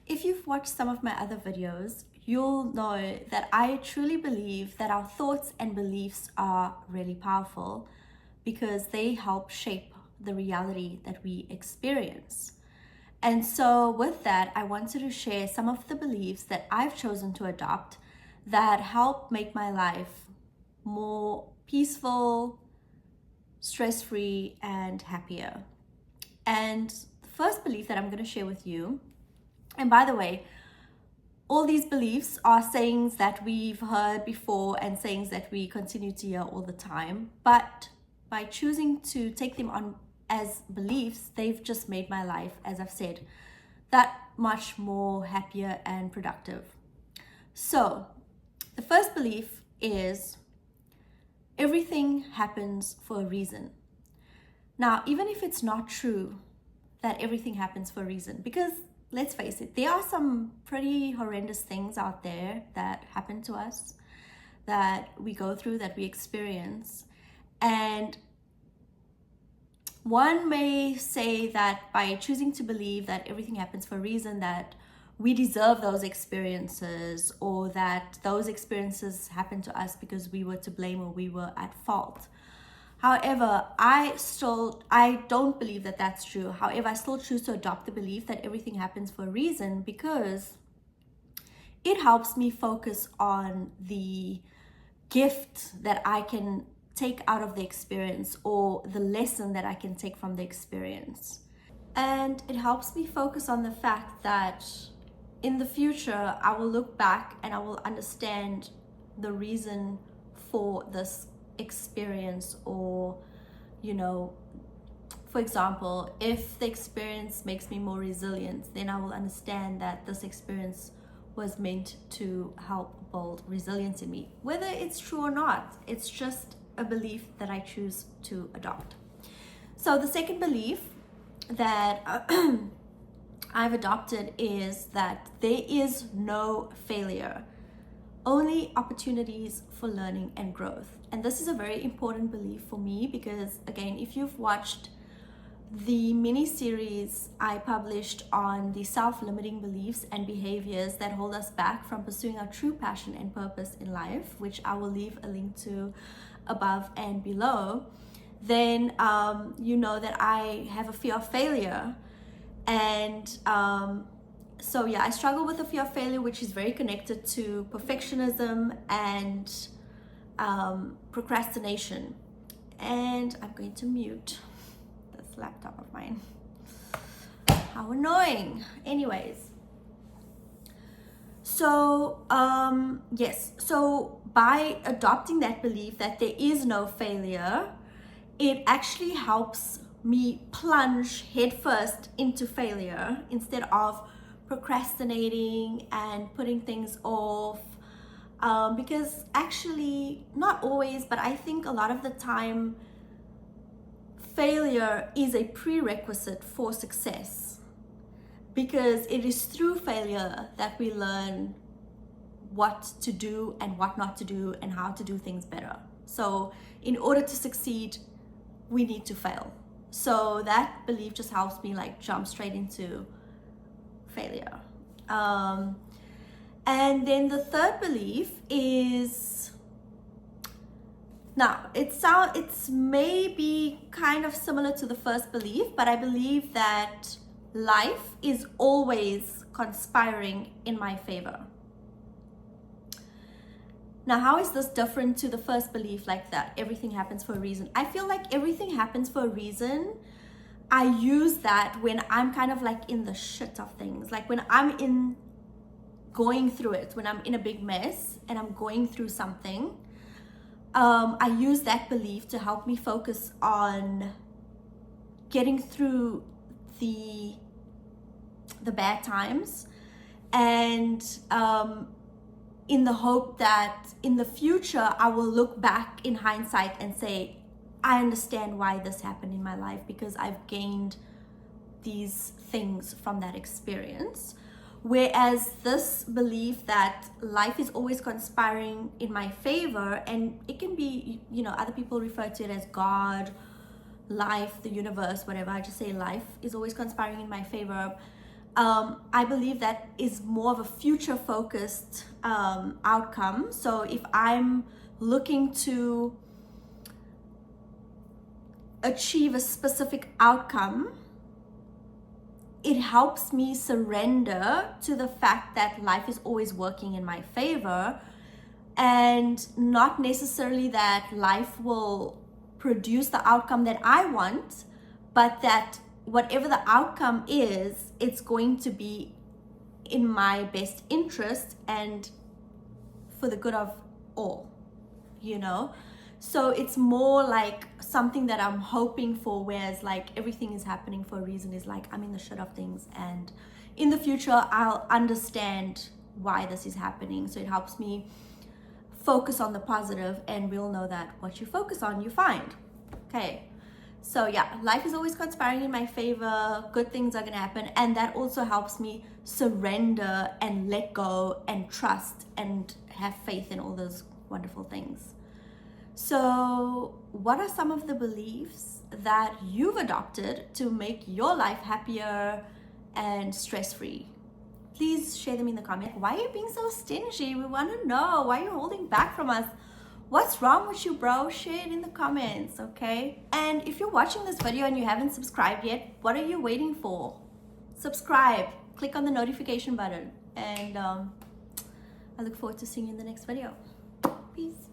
If you've watched some of my other videos, you'll know that I truly believe that our thoughts and beliefs are really powerful because they help shape the reality that we experience. And so, with that, I wanted to share some of the beliefs that I've chosen to adopt that help make my life more peaceful, stress free, and happier. And the first belief that I'm going to share with you, and by the way, all these beliefs are sayings that we've heard before and sayings that we continue to hear all the time. But by choosing to take them on as beliefs, they've just made my life, as I've said, that much more happier and productive. So, the first belief is everything happens for a reason. Now, even if it's not true that everything happens for a reason, because let's face it, there are some pretty horrendous things out there that happen to us, that we go through, that we experience. And one may say that by choosing to believe that everything happens for a reason, that we deserve those experiences, or that those experiences happen to us because we were to blame or we were at fault. However, I don't believe that that's true. However, I still choose to adopt the belief that everything happens for a reason because it helps me focus on the gift that I can take out of the experience, or the lesson that I can take from the experience. And it helps me focus on the fact that in the future, I will look back and I will understand the reason for this experience. Or, for example, if the experience makes me more resilient, then I will understand that this experience was meant to help build resilience in me. Whether it's true or not, it's just a belief that I choose to adopt. So the second belief that I've adopted is that there is no failure, only opportunities for learning and growth. And this is a very important belief for me because, again, if you've watched the mini series I published on the self-limiting beliefs and behaviors that hold us back from pursuing our true passion and purpose in life, which I will leave a link to above and below, then you know that I have a fear of failure. And so yeah, I struggle with a fear of failure, which is very connected to perfectionism and procrastination. And I'm going to mute this laptop of mine. How annoying. Anyways, so yes, so by adopting that belief that there is no failure, it actually helps me plunge headfirst into failure instead of procrastinating and putting things off. Because actually, not always, but I think a lot of the time, failure is a prerequisite for success, because it is through failure that we learn what to do and what not to do and how to do things better. So in order to succeed, we need to fail. So that belief just helps me jump straight into failure. And then the third belief is, now it's maybe kind of similar to the first belief, but I believe that life is always conspiring in my favor. Now, how is this different to the first belief, like that everything happens for a reason? I feel like everything happens for a reason. I use that when I'm kind of in the shit of things, like when I'm going through it, when I'm in a big mess and I'm going through something. I use that belief to help me focus on getting through the bad times, and in the hope that in the future I will look back in hindsight and say, I understand why this happened in my life because I've gained these things from that experience. Whereas this belief that life is always conspiring in my favor, and it can be, other people refer to it as God, life, the universe, whatever. I just say life is always conspiring in my favor. I believe that is more of a future focused outcome. So if I'm looking to achieve a specific outcome, it helps me surrender to the fact that life is always working in my favor, and not necessarily that life will produce the outcome that I want, but that whatever the outcome is, it's going to be in my best interest and for the good of all, you know? So it's more like something that I'm hoping for, whereas like everything is happening for a reason is like I'm in the shit of things, and in the future I'll understand why this is happening. So it helps me focus on the positive, and we'll know that what you focus on, you find. Okay. So yeah, life is always conspiring in my favor. Good things are gonna happen, and that also helps me surrender and let go and trust and have faith in all those wonderful things. So what are some of the beliefs that you've adopted to make your life happier and stress-free? Please share them in the comments. Why are you being so stingy? We want to know. Why are you holding back from us? What's wrong with you, bro? Share it in the comments, okay? And if you're watching this video and you haven't subscribed yet, what are you waiting for? Subscribe. Click on the notification button. And I look forward to seeing you in the next video. Peace.